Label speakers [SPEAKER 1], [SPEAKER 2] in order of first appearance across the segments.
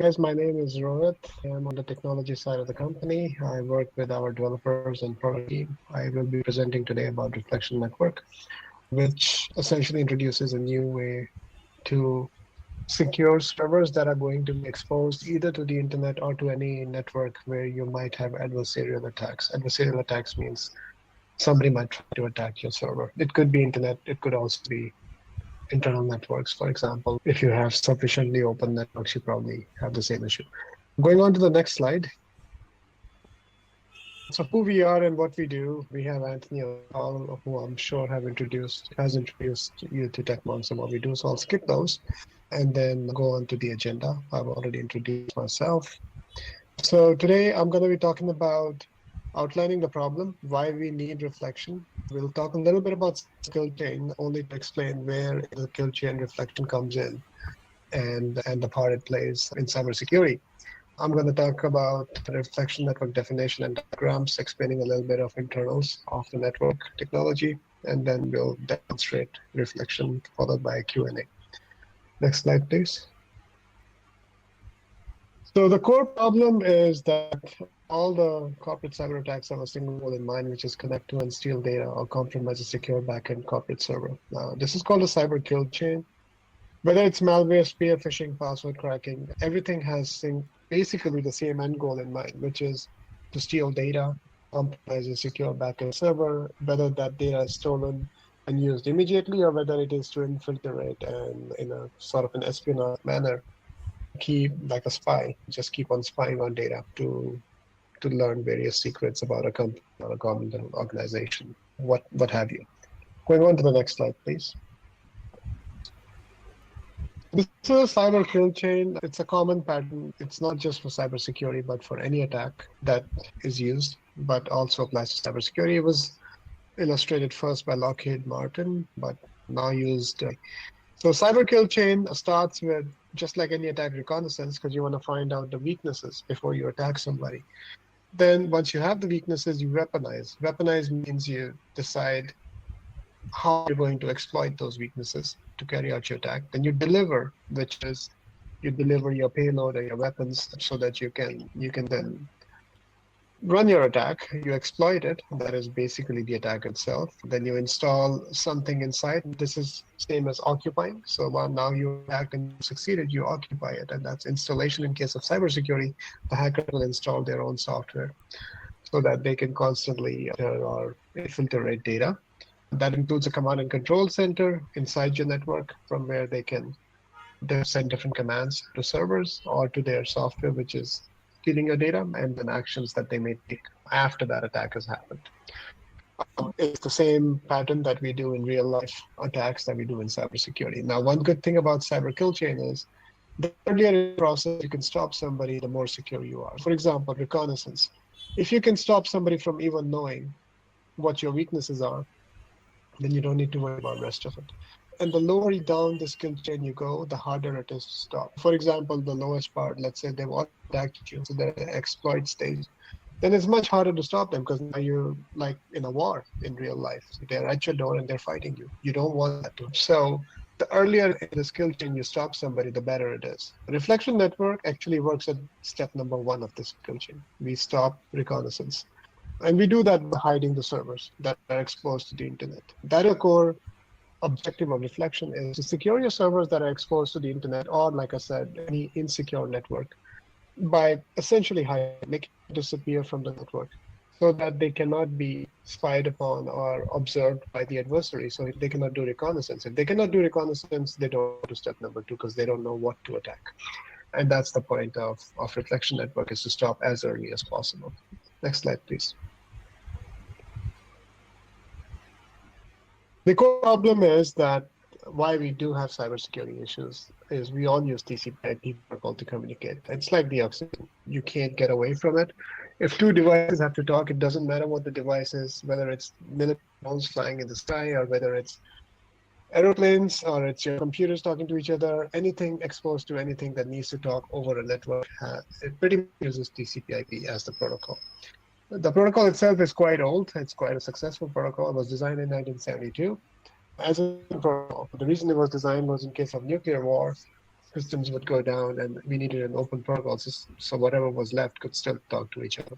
[SPEAKER 1] Guys, my name is Rohit. I'm on the technology side of the company. I work with our developers and product team. I will be presenting today about Reflection Network, which essentially introduces a new way to secure servers that are going to be exposed either to the internet or to any network where you might have adversarial attacks. Adversarial attacks means somebody might try to attack your server. It could be internet, it could also be internal networks. For example, if you have sufficiently open networks, you probably have the same issue. Going on to the next slide. So who we are and what we do, we have Anthony on the call, who I'm sure has introduced you to TekMonks and what we do. So I'll skip those and then go on to the agenda. I've already introduced myself. So today I'm going to be talking about outlining the problem, why we need reflection. We'll talk a little bit about kill chain, only to explain where the kill chain reflection comes in and the part it plays in cybersecurity. I'm going to talk about reflection network definition and diagrams, explaining a little bit of internals of the network technology, and then we'll demonstrate reflection followed by a Q&A. Next slide, please. So the core problem is that all the corporate cyber attacks have a single goal in mind, which is connect to and steal data or compromise a secure backend corporate server. Now, this is called a cyber kill chain. Whether it's malware, spear phishing, password cracking, everything has basically the same end goal in mind, which is to steal data, compromise a secure backend server, whether that data is stolen and used immediately or whether it is to infiltrate and in a sort of an espionage manner, keep like a spy, just keep on spying on data to learn various secrets about a company or a governmental organization, what have you. Going on to the next slide, please. This is a cyber kill chain. It's a common pattern. It's not just for cybersecurity, but for any attack that is used, but also applies to cybersecurity. It was illustrated first by Lockheed Martin, but now used. So cyber kill chain starts with, just like any attack, reconnaissance, because you want to find out the weaknesses before you attack somebody. Then once you have the weaknesses, you weaponize. Weaponize means you decide how you're going to exploit those weaknesses to carry out your attack. Then you deliver, which is you deliver your payload or your weapons so that you can then run your attack. You exploit it. That is basically the attack itself. Then you install something inside. This is same as occupying. So now you attacked and you succeeded, you occupy it. And that's installation. In case of cybersecurity, the hacker will install their own software so that they can constantly or infiltrate data. That includes a command and control center inside your network from where they can send different commands to servers or to their software, which is stealing your data, and then actions that they may take after that attack has happened. It's the same pattern that we do in real life attacks that we do in cybersecurity. Now, one good thing about cyber kill chain is the earlier in the process you can stop somebody, the more secure you are. For example, reconnaissance. If you can stop somebody from even knowing what your weaknesses are, then you don't need to worry about the rest of it. And the lower down the skill chain you go, the harder it is to stop. For example, the lowest part, let's say they've all attacked you, so they're at the exploit stage, then it's much harder to stop them because now you're like in a war in real life. So they're at your door and they're fighting you. You don't want that to. So the earlier in the skill chain you stop somebody, the better it is. Reflection network actually works at step number 1 of this skill chain. We stop reconnaissance. And we do that by hiding the servers that are exposed to the internet. That is a core objective of reflection, is to secure your servers that are exposed to the internet or, like I said, any insecure network by essentially making it disappear from the network so that they cannot be spied upon or observed by the adversary. So they cannot do reconnaissance. If they cannot do reconnaissance, they don't go to step number 2 because they don't know what to attack. And that's the point of reflection network, is to stop as early as possible. Next slide, please. The core problem is that why we do have cybersecurity issues is we all use TCP/IP protocol to communicate. It's like the oxygen. You can't get away from it. If two devices have to talk, it doesn't matter what the device is, whether it's military drones flying in the sky or whether it's aeroplanes or it's your computers talking to each other. Anything exposed to anything that needs to talk over a network, it pretty much uses TCP/IP as the protocol. The protocol itself is quite old. It's quite a successful protocol. It was designed in 1972 as a protocol. The reason it was designed was in case of nuclear war, systems would go down, and we needed an open protocol system. So whatever was left could still talk to each other.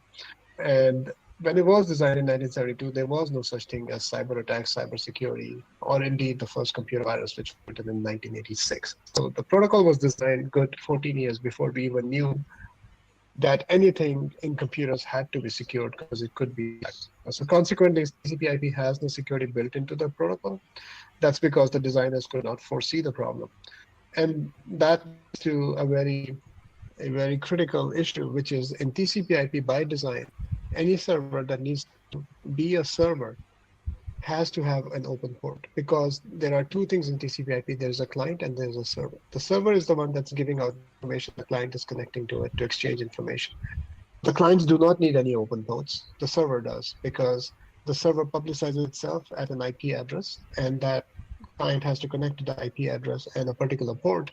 [SPEAKER 1] And when it was designed in 1972, there was no such thing as cyber attacks, cybersecurity, or indeed the first computer virus, which was in 1986. So the protocol was designed good 14 years before we even knew that anything in computers had to be secured because it could be hacked. So consequently, TCP/IP has no security built into the protocol. That's because the designers could not foresee the problem. And that leads to a very critical issue, which is in TCP/IP by design, any server that needs to be a server has to have an open port because there are two things in TCP/IP. There's a client and there's a server. The server is the one that's giving out information. The client is connecting to it to exchange information. The clients do not need any open ports. The server does because the server publicizes itself at an IP address, and that client has to connect to the IP address and a particular port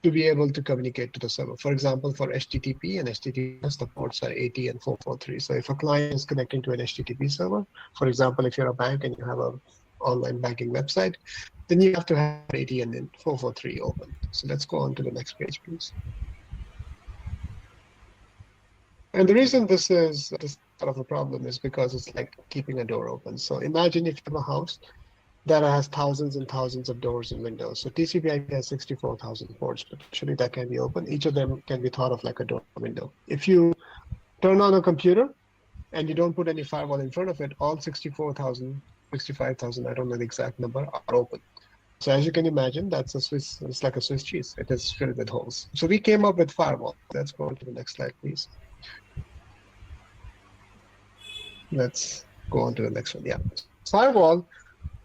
[SPEAKER 1] to be able to communicate to the server. For example, for HTTP and HTTPS, the ports are 80 and 443. So if a client is connecting to an HTTP server, for example, if you're a bank and you have an online banking website, then you have to have 80 and then 443 open. So let's go on to the next page, please. And the reason this sort of a problem is because it's like keeping a door open. So imagine if you have a house that has thousands and thousands of doors and windows. So TCP/IP has 64,000 ports, potentially that can be open. Each of them can be thought of like a door window. If you turn on a computer and you don't put any firewall in front of it, all 64,000, 65,000, I don't know the exact number, are open. So as you can imagine, it's like a Swiss cheese. It is filled with holes. So we came up with firewall. Let's go on to the next slide, please. Let's go on to the next one. Yeah. Firewall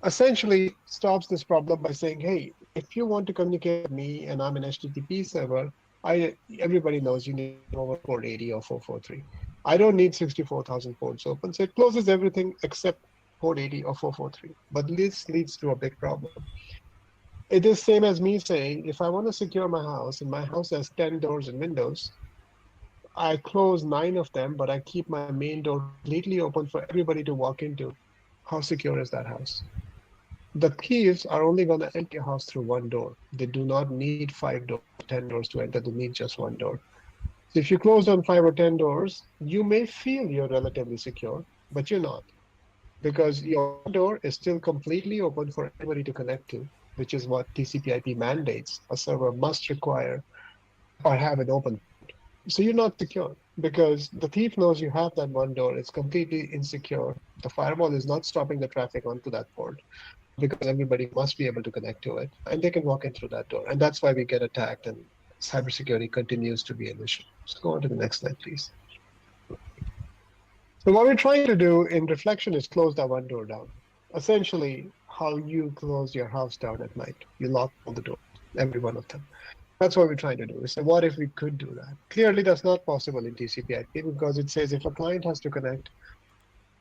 [SPEAKER 1] essentially stops this problem by saying, hey, if you want to communicate with me and I'm an HTTP server, everybody knows you need over port 80 or 443. I don't need 64,000 ports open. So it closes everything except port 80 or 443. But this leads to a big problem. It is same as me saying, if I want to secure my house and my house has 10 doors and windows, I close 9 of them, but I keep my main door completely open for everybody to walk into. How secure is that house? The thieves are only going to enter your house through one door. They do not need 5 doors, 10 doors to enter. They need just one door. So if you close down 5 or 10 doors, you may feel you're relatively secure, but you're not. Because your door is still completely open for everybody to connect to, which is what TCP/IP mandates. A server must require or have an open. So you're not secure because the thief knows you have that one door. It's completely insecure. The firewall is not stopping the traffic onto that port because everybody must be able to connect to it, and they can walk in through that door. And that's why we get attacked, and cybersecurity continues to be an issue. So go on to the next slide, please. So what we're trying to do in reflection is close that one door down. Essentially, how you close your house down at night. You lock all the doors, every one of them. That's what we're trying to do. We say, what if we could do that? Clearly, that's not possible in TCP/IP because it says if a client has to connect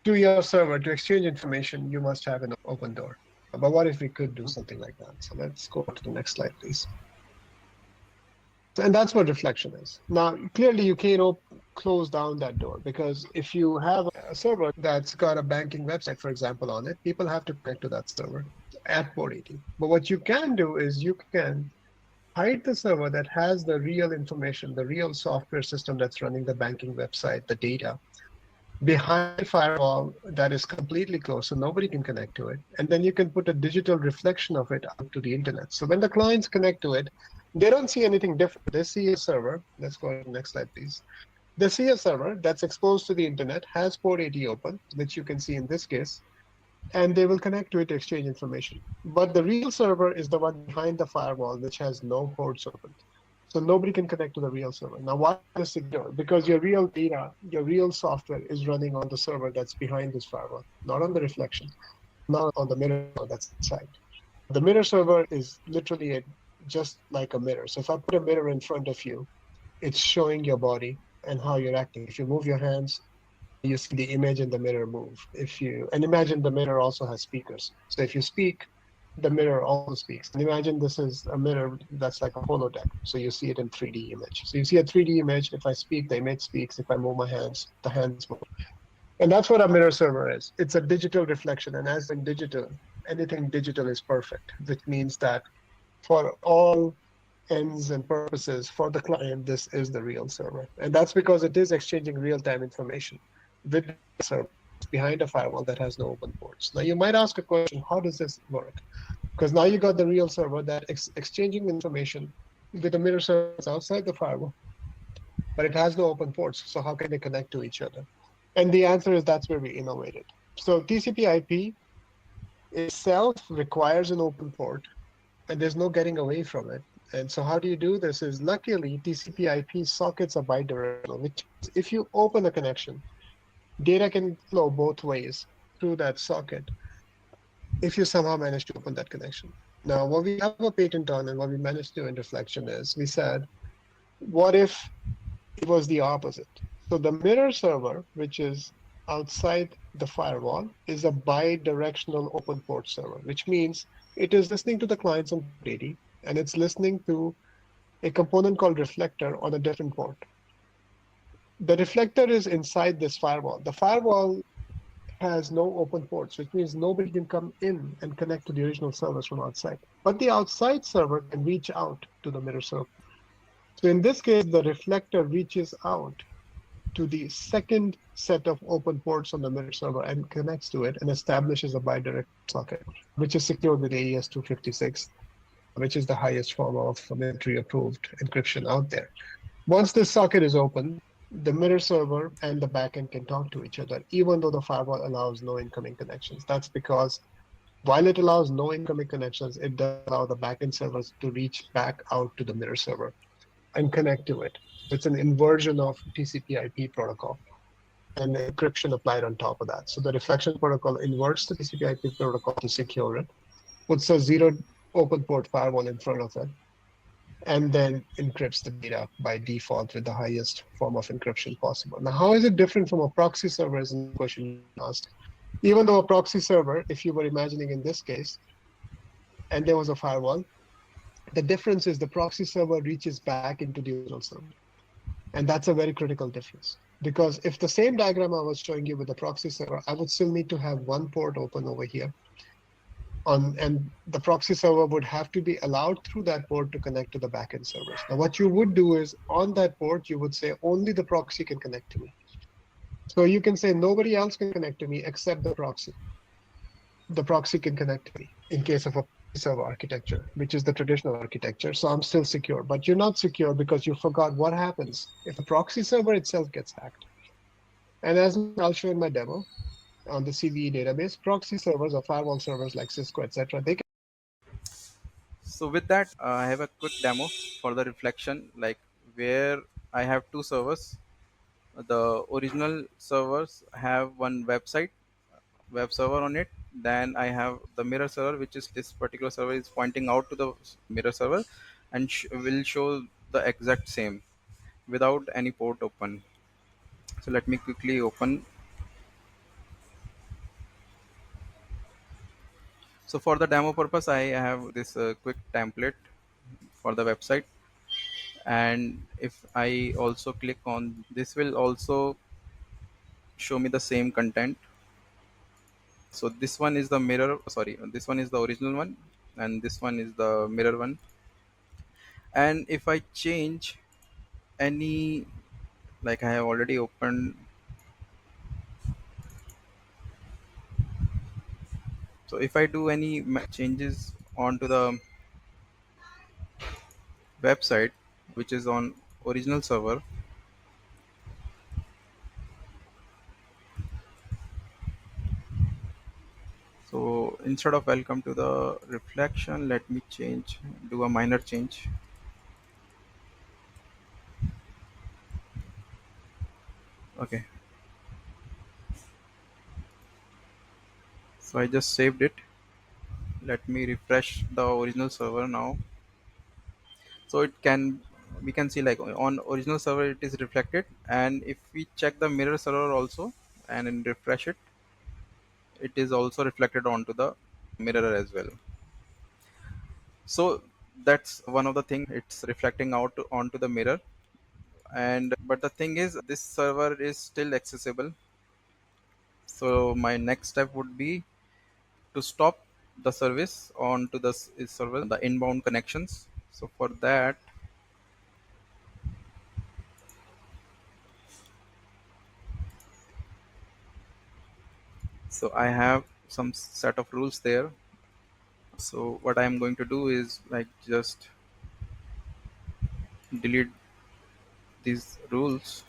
[SPEAKER 1] to your server to exchange information, you must have an open door. But what if we could do something like that? So let's go to the next slide, please. And that's what reflection is. Now, clearly, you can't close down that door because if you have a server that's got a banking website, for example, on it, people have to connect to that server at port 80. But what you can do is you can hide the server that has the real information, the real software system that's running the banking website, the data, behind a firewall that is completely closed, so nobody can connect to it. And then you can put a digital reflection of it out to the internet. So when the clients connect to it, they don't see anything different. They see a server. Let's go to the next slide, please. They see a server that's exposed to the internet, has port 80 open, which you can see in this case, and they will connect to it to exchange information. But the real server is the one behind the firewall, which has no ports open. So nobody can connect to the real server. Now, why is this secure? Because your real data, your real software is running on the server that's behind this firewall, not on the reflection, not on the mirror that's inside. The mirror server is literally just like a mirror. So if I put a mirror in front of you, it's showing your body and how you're acting. If you move your hands, you see the image in the mirror move. And imagine the mirror also has speakers. So if you speak, the mirror also speaks. And imagine this is a mirror that's like a holodeck. So you see it in 3D image. So you see a 3D image. If I speak, the image speaks. If I move my hands, the hands move. And that's what a mirror server is. It's a digital reflection. And as in digital, anything digital is perfect, which means that for all ends and purposes for the client, this is the real server. And that's because it is exchanging real-time information with the real server behind a firewall that has no open ports. Now, you might ask a question, how does this work? Because now you got the real server that exchanging information with a mirror server that's outside the firewall, but it has no open ports. So how can they connect to each other? And the answer is that's where we innovated. So TCP/IP itself requires an open port, and there's no getting away from it. And so how do you do this is luckily TCP/IP sockets are bidirectional, which is if you open a connection, data can flow both ways through that socket if you somehow manage to open that connection. Now, what we have a patent on and what we managed to do in Reflection is we said, what if it was the opposite? So the mirror server, which is outside the firewall, is a bidirectional open port server, which means it is listening to the clients on port 80, and it's listening to a component called reflector on a different port. The reflector is inside this firewall. The firewall has no open ports, which means nobody can come in and connect to the original servers from outside. But the outside server can reach out to the mirror server. So in this case, the reflector reaches out to the second set of open ports on the mirror server and connects to it and establishes a bidirect socket, which is secured with AES 256, which is the highest form of military approved encryption out there. Once this socket is open, the mirror server and the backend can talk to each other, even though the firewall allows no incoming connections. That's because while it allows no incoming connections, it does allow the backend servers to reach back out to the mirror server and connect to it. It's an inversion of TCP/IP protocol and encryption applied on top of that. So the reflection protocol inverts the TCP/IP protocol to secure it, puts a zero open port firewall in front of it, and then encrypts the data by default with the highest form of encryption possible. Now, how is it different from a proxy server is a question you asked. Even though a proxy server, if you were imagining in this case, and there was a firewall, the difference is the proxy server reaches back into the original server. And that's a very critical difference. Because if the same diagram I was showing you with the proxy server, I would still need to have one port open over here. And the proxy server would have to be allowed through that port to connect to the backend servers. Now, what you would do is on that port, you would say only the proxy can connect to me. So you can say nobody else can connect to me except the proxy. The proxy can connect to me in case of a server architecture, which is the traditional architecture. So I'm still secure, but you're not secure because you forgot what happens if the proxy server itself gets hacked. And as I'll show in my demo on the CVE database, proxy servers or firewall servers like Cisco, etc., they can.
[SPEAKER 2] So with that, I have a quick demo for the reflection, like where I have two servers. The original servers have one web server on it. Then I have the mirror server, which is this particular server is pointing out to the mirror server, and will show the exact same without any port open. So let me quickly open. So for the demo purpose, I have this quick template for the website, and if I also click on this, will also show me the same content. So this one is the mirror, sorry, this one is the original one, and this one is the mirror one. And if I change any, like I have already opened, so if I do any changes onto the website which is on original server, so instead of welcome to the reflection, let me change, do a minor change. Okay, so I just saved it. Let me refresh the original server now. So it can, we can see like on original server it is reflected, and if we check the mirror server also and then refresh it, it is also reflected onto the mirror as well. So that's one of the thing, it's reflecting out onto the mirror. And but the thing is, this server is still accessible. So my next step would be to stop the service onto the server, the inbound connections. So for that, so I have some set of rules there. So what I'm going to do is like just delete these rules.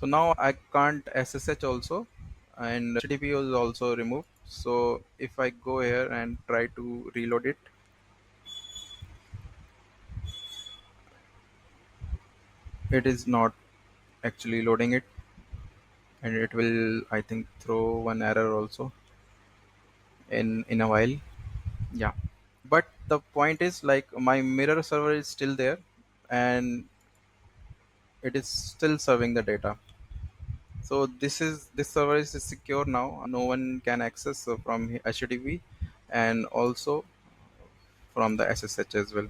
[SPEAKER 2] So now I can't SSH also, and HTTP is also removed. So if I go here and try to reload it, it is not actually loading it, and it will, I think, throw one error also in a while. Yeah, but the point is like my mirror server is still there, and it is still serving the data. So this server is secure now. No one can access from HTTP, and also from the SSH as well.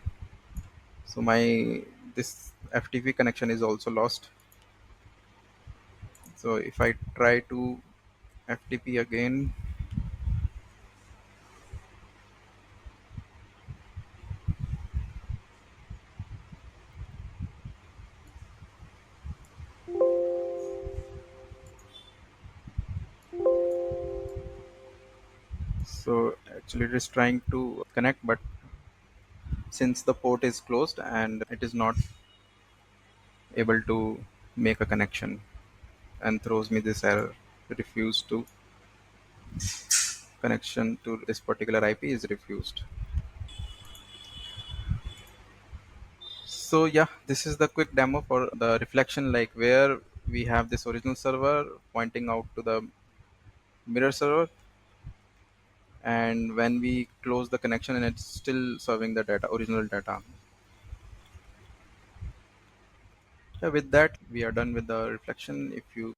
[SPEAKER 2] So my this FTP connection is also lost. So if I try to FTP again, so actually it is trying to connect, but since the port is closed and it is not able to make a connection, and throws me this error: refuse to connection to this particular IP is refused. So yeah, this is the quick demo for the reflection, like where we have this original server pointing out to the mirror server, and when we close the connection and it's still serving the data, original data. Yeah, with that we are done with the reflection. If you